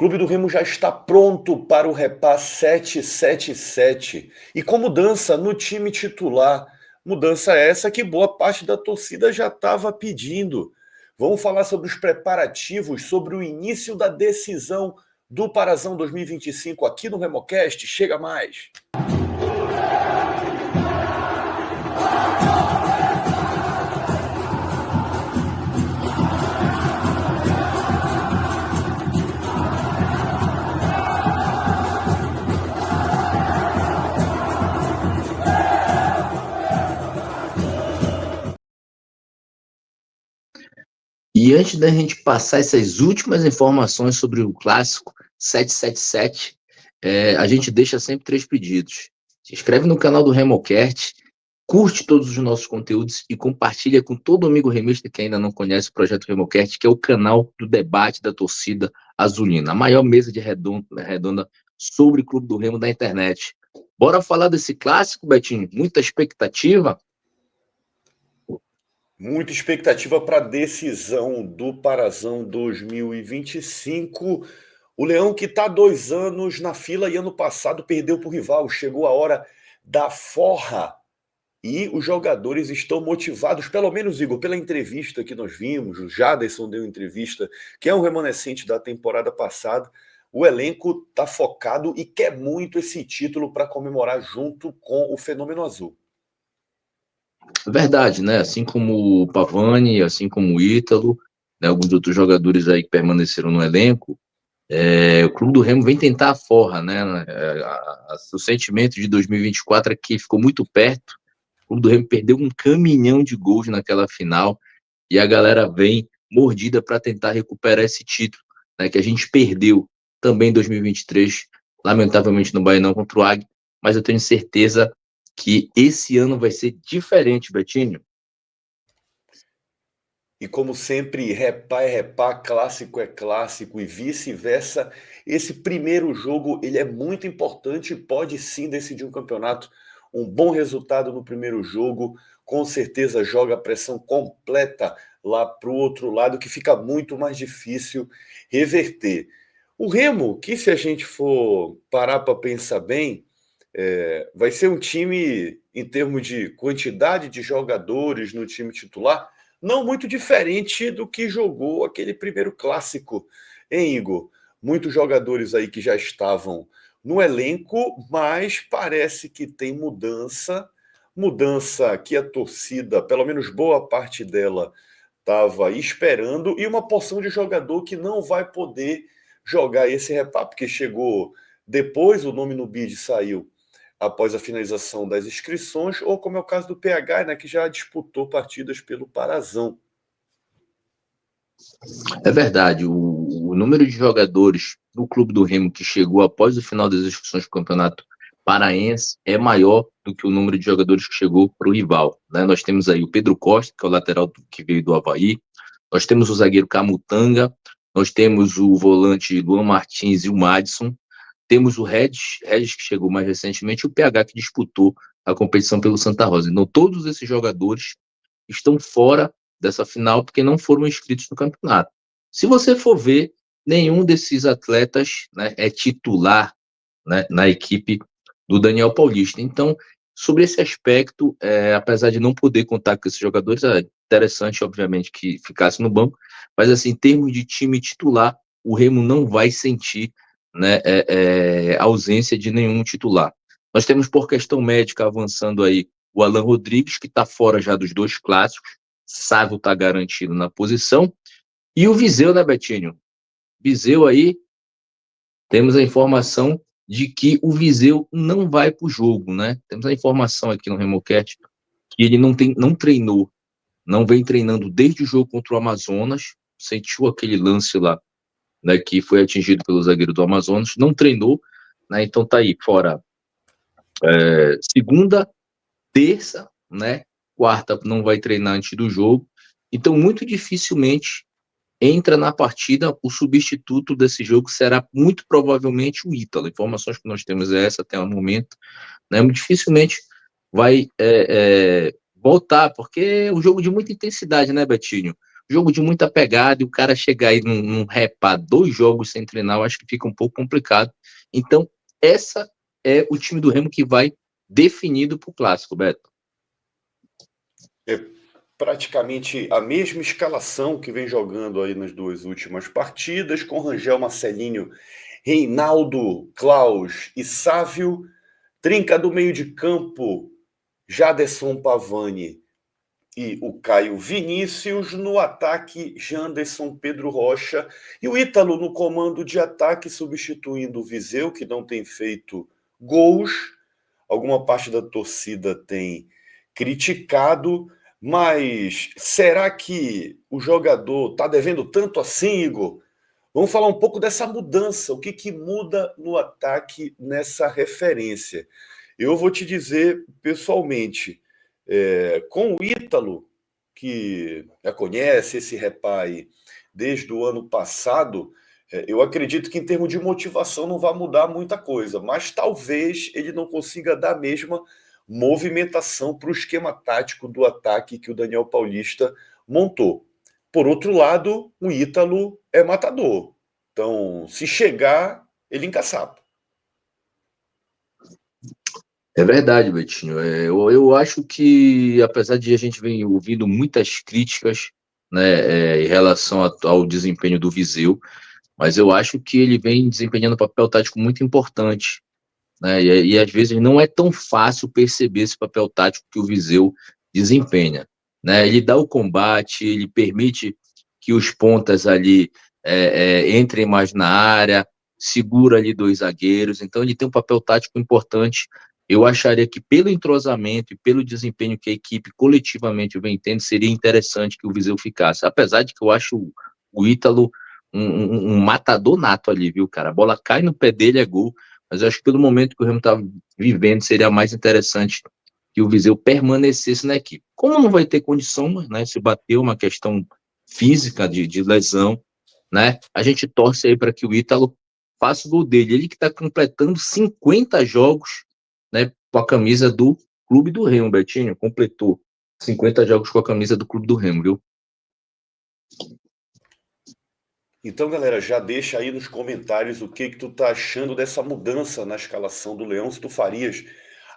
Clube do Remo já está pronto para o Repá 777 e com mudança no time titular. Mudança essa que boa parte da torcida já estava pedindo. Vamos falar sobre os preparativos, sobre o início da decisão do Parazão 2025 aqui no RemoCast. Chega mais! E antes da gente passar essas últimas informações sobre o clássico 777, a gente deixa sempre 3 pedidos. Se inscreve no canal do RemoCast, curte todos os nossos conteúdos e compartilha com todo amigo remista que ainda não conhece o projeto RemoCast, que é o canal do debate da torcida azulina, a maior mesa de redonda sobre o Clube do Remo da internet. Bora falar desse clássico, Betinho? Muita expectativa? Muita expectativa para a decisão do Parazão 2025. O Leão que está 2 anos na fila e ano passado perdeu para o rival. Chegou a hora da forra. E os jogadores estão motivados, pelo menos, Igor, pela entrevista que nós vimos, o Jaderson deu entrevista, que é um remanescente da temporada passada. O elenco está focado e quer muito esse título para comemorar junto com o Fenômeno Azul. Verdade, né? Assim como o Pavani, assim como o Ítalo, né? Alguns outros jogadores aí que permaneceram no elenco, o Clube do Remo vem tentar a forra, né? O sentimento de 2024 é que ficou muito perto. O Clube do Remo perdeu um caminhão de gols naquela final e a galera vem mordida para tentar recuperar esse título, né? Que a gente perdeu também em 2023, lamentavelmente no Bainão contra o Águia, mas eu tenho certeza que esse ano vai ser diferente, Betinho. E como sempre, repá é repá, clássico é clássico e vice-versa. Esse primeiro jogo ele é muito importante e pode sim decidir um campeonato. Um bom resultado no primeiro jogo, com certeza joga a pressão completa lá para o outro lado, que fica muito mais difícil reverter. O Remo, que se a gente for parar para pensar bem, vai ser um time, em termos de quantidade de jogadores no time titular, não muito diferente do que jogou aquele primeiro clássico, hein, Igor? Muitos jogadores aí que já estavam no elenco, mas parece que tem mudança que a torcida, pelo menos boa parte dela, estava esperando, e uma porção de jogador que não vai poder jogar esse repá, porque chegou depois, o nome no bid saiu após a finalização das inscrições, ou como é o caso do PH, né, que já disputou partidas pelo Parazão. É verdade, o número de jogadores do Clube do Remo que chegou após o final das inscrições do Campeonato Paraense é maior do que o número de jogadores que chegou para o rival, né? Nós temos aí o Pedro Costa, que é o lateral que veio do Avaí, nós temos o zagueiro Camutanga, nós temos o volante Luan Martins e o Madison, temos o Regis que chegou mais recentemente, e o PH que disputou a competição pelo Santa Rosa. Então todos esses jogadores estão fora dessa final porque não foram inscritos no campeonato. Se você for ver, nenhum desses atletas, né, é titular, né, na equipe do Daniel Paulista. Então, sobre esse aspecto, apesar de não poder contar com esses jogadores, é interessante, obviamente, que ficasse no banco, mas assim, em termos de time titular, o Remo não vai sentir, né, a ausência de nenhum titular. Nós temos, por questão médica, avançando aí o Alan Rodrigues, que está fora já dos 2 clássicos, Sávio está garantido na posição, e o Viseu, né, Betinho? Viseu aí, temos a informação de que o Viseu não vai para o jogo, né? Temos a informação aqui no RemoCast que ele não treinou, não vem treinando desde o jogo contra o Amazonas, sentiu aquele lance lá, né, que foi atingido pelo zagueiro do Amazonas, não treinou, né? Então tá aí fora segunda, terça, né? Quarta não vai treinar antes do jogo. Então, muito dificilmente entra na partida. O substituto desse jogo será muito provavelmente o Ítalo. Informações que nós temos é essa até o momento, né? Muito dificilmente vai voltar, porque é um jogo de muita intensidade, né, Betinho? jogo de muita pegada, e o cara chegar aí num repá 2 jogos sem treinar, eu acho que fica um pouco complicado. Então, essa é o time do Remo que vai definido para o Clássico, Beto. É praticamente a mesma escalação que vem jogando aí nas 2 últimas partidas, com Rangel, Marcelinho, Reinaldo, Klaus e Sávio. Trinca do meio de campo, Jaderson, Pavani e o Caio Vinícius. No ataque, Janderson, Pedro Rocha e o Ítalo no comando de ataque, substituindo o Viseu, que não tem feito gols. Alguma parte da torcida tem criticado, mas será que o jogador está devendo tanto assim, Igor? Vamos falar um pouco dessa mudança, o que muda no ataque nessa referência. Eu vou te dizer pessoalmente, com o Ítalo, que já conhece esse repai desde o ano passado, eu acredito que em termos de motivação não vai mudar muita coisa, mas talvez ele não consiga dar a mesma movimentação para o esquema tático do ataque que o Daniel Paulista montou. Por outro lado, o Ítalo é matador. Então, se chegar, ele encaçapa. É verdade, Betinho. Eu acho que, apesar de a gente vir ouvindo muitas críticas, né, em relação ao desempenho do Viseu, mas eu acho que ele vem desempenhando um papel tático muito importante, né, e às vezes não é tão fácil perceber esse papel tático que o Viseu desempenha, né? Ele dá o combate, ele permite que os pontas ali entrem mais na área, segura ali 2 zagueiros, então ele tem um papel tático importante. Eu acharia que pelo entrosamento e pelo desempenho que a equipe coletivamente vem tendo, seria interessante que o Viseu ficasse, apesar de que eu acho o Ítalo um matador nato ali, viu, cara? A bola cai no pé dele, é gol, mas eu acho que pelo momento que o Remo está vivendo, seria mais interessante que o Viseu permanecesse na equipe. Como não vai ter condição, né, se bater uma questão física de lesão, né, a gente torce aí para que o Ítalo faça o gol dele. Ele que está completando 50 jogos, né, com a camisa do Clube do Remo, Betinho, completou 50 jogos com a camisa do Clube do Remo, viu? Então, galera, já deixa aí nos comentários o que tu tá achando dessa mudança na escalação do Leão, se tu farias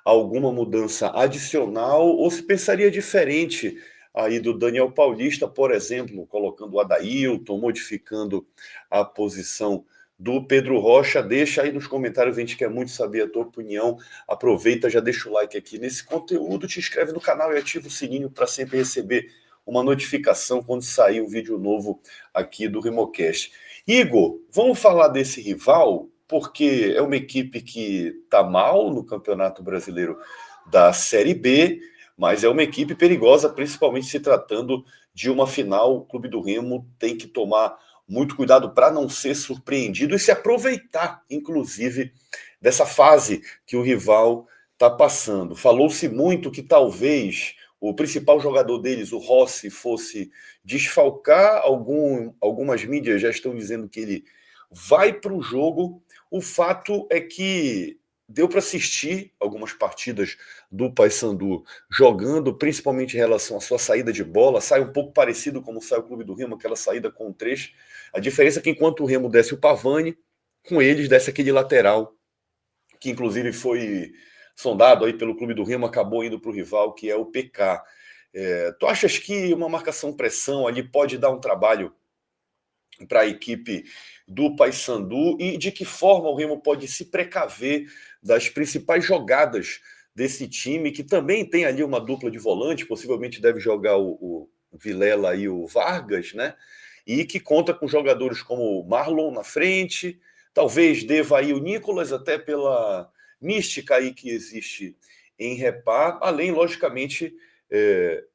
alguma mudança adicional ou se pensaria diferente aí do Daniel Paulista, por exemplo, colocando o Adailton, modificando a posição do Pedro Rocha. Deixa aí nos comentários, a gente quer muito saber a tua opinião. Aproveita, já deixa o like aqui nesse conteúdo, te inscreve no canal e ativa o sininho para sempre receber uma notificação quando sair um vídeo novo aqui do Rimocast. Igor, vamos falar desse rival, porque é uma equipe que está mal no Campeonato Brasileiro da Série B, mas é uma equipe perigosa, principalmente se tratando de uma final. O Clube do Remo tem que tomar muito cuidado para não ser surpreendido e se aproveitar, inclusive, dessa fase que o rival está passando. Falou-se muito que talvez o principal jogador deles, o Rossi, fosse desfalcar. Algumas mídias já estão dizendo que ele vai para o jogo. O fato é que deu para assistir algumas partidas do Paysandu jogando, principalmente em relação à sua saída de bola. Sai um pouco parecido como sai o Clube do Remo, aquela saída com 3. A diferença é que enquanto o Remo desce o Pavani, com eles desce aquele lateral, que inclusive foi sondado aí pelo Clube do Remo, acabou indo para o rival, que é o PK. Tu achas que uma marcação-pressão ali pode dar um trabalho para a equipe do Paysandu e de que forma o Remo pode se precaver das principais jogadas desse time, que também tem ali uma dupla de volante, possivelmente deve jogar o Vilela e o Vargas, né? E que conta com jogadores como o Marlon na frente, talvez deva aí o Nicolas, até pela mística aí que existe em Repá, além, logicamente,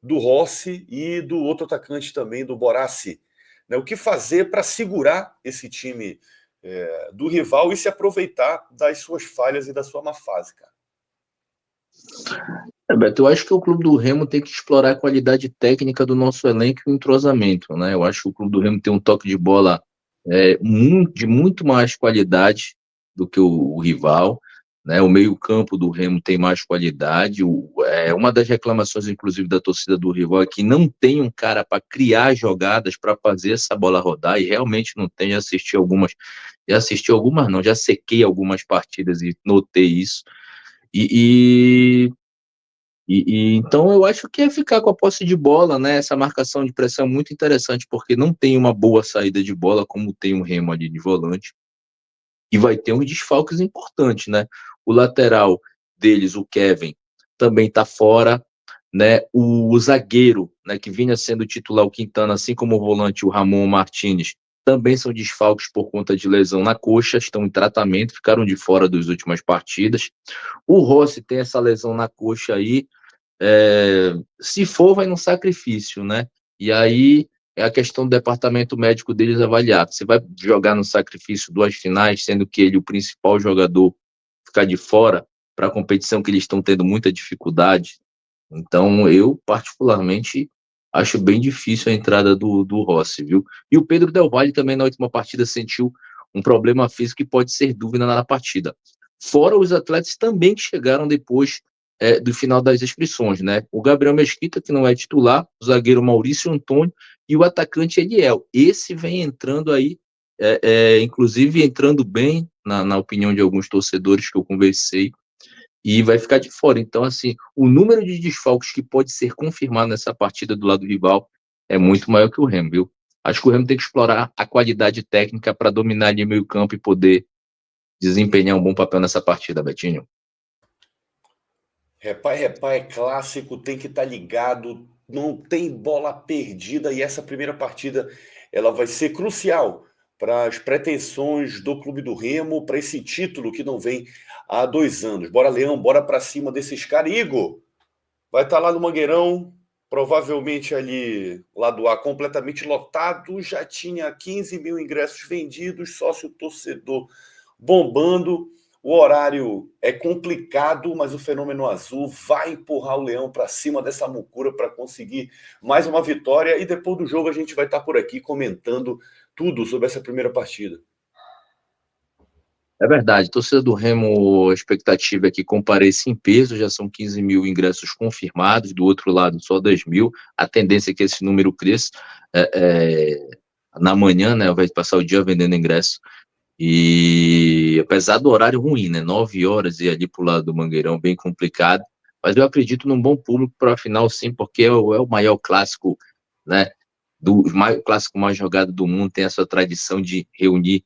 do Rossi e do outro atacante também, do Borassi. Né? O que fazer para segurar esse time do rival e se aproveitar das suas falhas e da sua má fase, cara? Beto, eu acho que o Clube do Remo tem que explorar a qualidade técnica do nosso elenco e o entrosamento, né? Eu acho que o Clube do Remo tem um toque de bola de muito mais qualidade do que o rival. né? O meio-campo do Remo tem mais qualidade. Uma das reclamações, inclusive, da torcida do rival é que não tem um cara para criar jogadas, para fazer essa bola rodar, e realmente não tem. Já assisti algumas não, já sequei algumas partidas e notei isso. E, então eu acho que é ficar com a posse de bola, né? Essa marcação de pressão é muito interessante, porque não tem uma boa saída de bola, como tem um Remo ali de volante, e vai ter uns desfalques importantes, né? O lateral deles, o Kevin, também está fora, né? O zagueiro, né, que vinha sendo titular, o Quintana, assim como o volante, o Ramon Martinez, também são desfalques por conta de lesão na coxa, estão em tratamento, ficaram de fora das últimas partidas. O Rossi tem essa lesão na coxa aí, se for, vai num sacrifício, né? E aí é a questão do departamento médico deles avaliar. Você vai jogar no sacrifício 2 finais, sendo que ele, o principal jogador, ficar de fora para a competição que eles estão tendo muita dificuldade. Então, eu, particularmente, acho bem difícil a entrada do Rossi, viu? E o Pedro Del Valle também, na última partida, sentiu um problema físico que pode ser dúvida na partida. Fora os atletas também que chegaram depois do final das inscrições, né? O Gabriel Mesquita, que não é titular, o zagueiro Maurício Antônio e o atacante Eliel. Esse vem entrando aí, inclusive entrando bem, na opinião de alguns torcedores que eu conversei, e vai ficar de fora. Então, assim, o número de desfalques que pode ser confirmado nessa partida do lado rival é muito maior que o Remo, viu? Acho que o Remo tem que explorar a qualidade técnica para dominar ali o meio campo e poder desempenhar um bom papel nessa partida, Betinho. Repá é clássico, tem que estar ligado, não tem bola perdida e essa primeira partida ela vai ser crucial para as pretensões do Clube do Remo, para esse título que não vem há 2 anos. Bora, Leão, bora para cima desses caras. Igor, vai estar lá no Mangueirão, provavelmente ali, lado A, completamente lotado, já tinha 15 mil ingressos vendidos, sócio-torcedor bombando. O horário é complicado, mas o Fenômeno Azul vai empurrar o Leão para cima dessa mucura para conseguir mais uma vitória. E depois do jogo a gente vai estar por aqui comentando tudo sobre essa primeira partida. É verdade, torcida do Remo, a expectativa é que compareça em peso, já são 15 mil ingressos confirmados, do outro lado só 10 mil, a tendência é que esse número cresça. Na manhã, né, vai passar o dia vendendo ingresso. E apesar do horário ruim, né? 9 horas e ali pro lado do Mangueirão, bem complicado. Mas eu acredito num bom público para a final, sim, porque é o maior clássico, né? Clássico mais jogado do mundo, tem essa tradição de reunir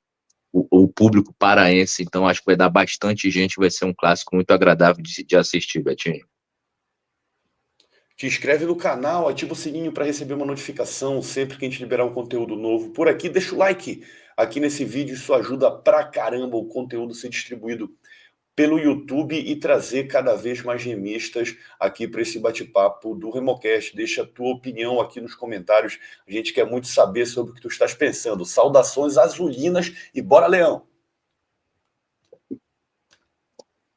o público paraense. Então acho que vai dar bastante gente, vai ser um clássico muito agradável de assistir, Betinho. Te inscreve no canal, ativa o sininho para receber uma notificação sempre que a gente liberar um conteúdo novo por aqui. Deixa o like aqui nesse vídeo, isso ajuda pra caramba o conteúdo ser distribuído pelo YouTube e trazer cada vez mais remistas aqui para esse bate-papo do Remocast. Deixa a tua opinião aqui nos comentários, a gente quer muito saber sobre o que tu estás pensando. Saudações azulinas e bora, Leão!